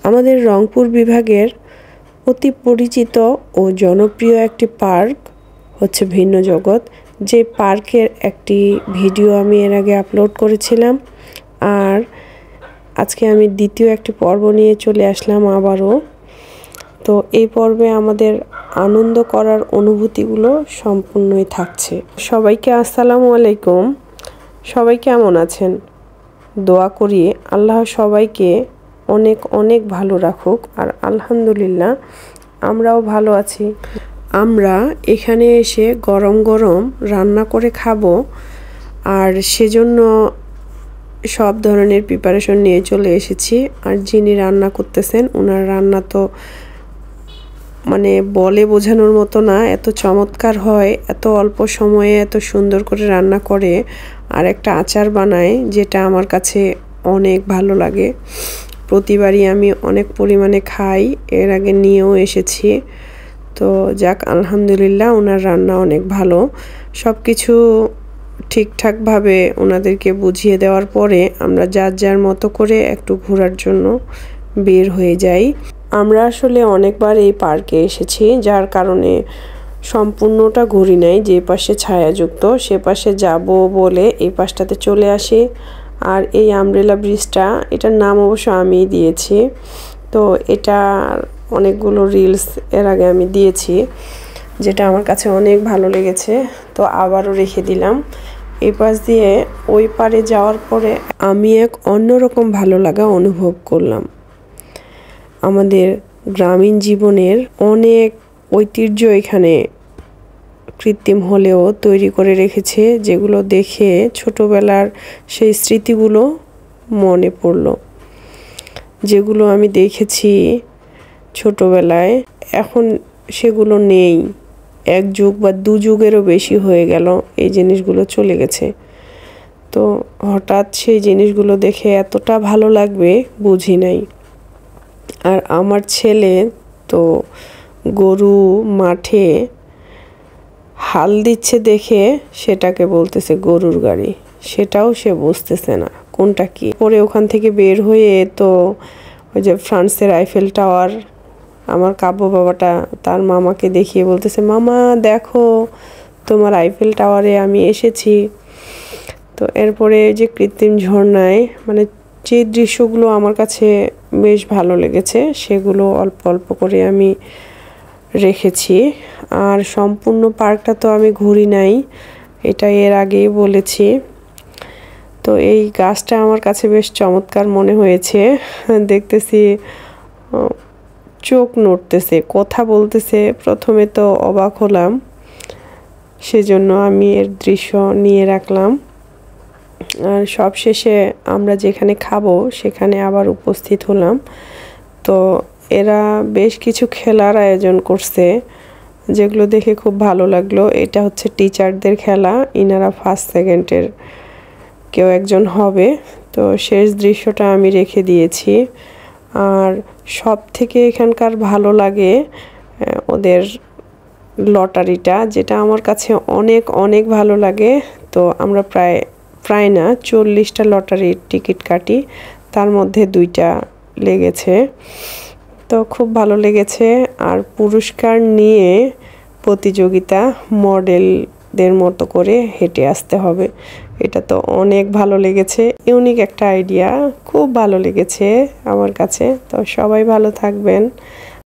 আমাদের রংপুর বিভাগের অতি পরিচিত ও জনপ্রিয় একটি পার্ক হচ্ছে ভিন্ন জগৎ। যে পার্কের একটি ভিডিও আমি এর আগে আপলোড করেছিলাম, আর আজকে আমি দ্বিতীয় একটি পর্ব নিয়ে চলে আসলাম আবারও। তো এই পর্বে আমাদের আনন্দ করার অনুভূতিগুলো সম্পূর্ণই থাকছে। সবাইকে আসসালামু আলাইকুম। সবাই কেমন আছেন? দোয়া করি আল্লাহ সবাইকে অনেক অনেক ভালো রাখুক। আর আলহামদুলিল্লাহ আমরাও ভালো আছি। আমরা এখানে এসে গরম গরম রান্না করে খাবো, আর সেজন্য সব ধরনের প্রিপারেশন নিয়ে চলে এসেছি। আর যিনি রান্না করতেছেন ওনার রান্না তো মানে বলে বোঝানোর মতো না, এত চমৎকার হয়, এত অল্প সময়ে এত সুন্দর করে রান্না করে। আর একটা আচার বানায় যেটা আমার কাছে অনেক ভালো লাগে। প্রতিবারই আমি অনেক পরিমাণে খাই, এর আগে নিয়েও এসেছি। তো যাক আলহামদুলিল্লাহ ওনার রান্না অনেক ভালো। সব কিছু ঠিকঠাকভাবে ওনাদেরকে বুঝিয়ে দেওয়ার পরে আমরা যার যার মতো করে একটু ঘোরার জন্য বের হয়ে যাই। আমরা আসলে অনেকবার এই পার্কে এসেছি, যার কারণে সম্পূর্ণটা ঘুরি নাই। যে পাশে ছায়াযুক্ত সে পাশে যাব বলে এই পাশটাতে চলে আসি। আর এই আমব্রেলা ব্রিজটা, এটার নাম অবশ্য আমিই দিয়েছি। তো এটা অনেকগুলো রিলস এর আগে আমি দিয়েছি, যেটা আমার কাছে অনেক ভালো লেগেছে। তো আবারও রেখে দিলাম। এই পাশ দিয়ে ওই পারে যাওয়ার পরে আমি এক অন্যরকম ভালো লাগা অনুভব করলাম। আমাদের গ্রামীণ জীবনের অনেক ঐতিহ্য এখানে কৃত্রিম হলেও তৈরি করে রেখেছে, যেগুলো দেখে ছোটবেলার সেই স্মৃতিগুলো মনে পড়লো। যেগুলো আমি দেখেছি ছোটবেলায়, এখন সেগুলো নেই। এক যুগ বা দু যুগেরও বেশি হয়ে গেল এই জিনিসগুলো চলে গেছে। তো হঠাৎ সেই জিনিসগুলো দেখে এতটা ভালো লাগবে বুঝি নাই। আর আমার ছেলে তো গরু মাঠে হাল দিচ্ছে দেখে সেটাকে বলতেছে গরুর গাড়ি, সেটাও সে বুঝতেছে না কোনটা কি। পরে ওখান থেকে বের হয়ে তো ওই যে ফ্রান্সের আইফেল টাওয়ার, আমার কাব্য বাবাটা তার মামাকে দেখিয়ে বলতেছে, মামা দেখো তোমার আইফেল টাওয়ারে আমি এসেছি। তো এরপরে যে কৃত্রিম ঝর্ণায়, মানে যে দৃশ্যগুলো আমার কাছে বেশ ভালো লেগেছে সেগুলো অল্প অল্প করে আমি রেখেছি। আর সম্পূর্ণ পার্কটা তো আমি ঘুরি নাই, এটা এর আগেই বলেছি। তো এই গাছটা আমার কাছে বেশ চমৎকার মনে হয়েছে। দেখতেছি চোখ নড়তেছে, কথা বলতেছে। প্রথমে তো অবাক হলাম, সেজন্য আমি এর দৃশ্য নিয়ে রাখলাম। আর সবশেষে আমরা যেখানে খাবো সেখানে আবার উপস্থিত হলাম। তো এরা বেশ কিছু খেলার আয়োজন করছে, যেগুলো দেখে খুব ভালো লাগলো। এটা হচ্ছে টিচারদের খেলা, ইনারা ফার্স্ট সেকেন্ডের কেউ একজন হবে। তো শেষ দৃশ্যটা আমি রেখে দিয়েছি। আর সব থেকে এখানকার ভালো লাগে ওদের লটারিটা, যেটা আমার কাছে অনেক অনেক ভালো লাগে। তো আমরা প্রায় না 40টা লটারির টিকিট কাটি, তার মধ্যে 2টা লেগেছে। তো খুব ভালো লেগেছে। আর পুরস্কার নিয়ে প্রতিযোগিতা, মডেলদের মতো করে হেঁটে আসতে হবে। এটা তো অনেক ভালো লেগেছে, ইউনিক একটা আইডিয়া, খুব ভালো লেগেছে আমার কাছে। তো সবাই ভালো থাকবেন।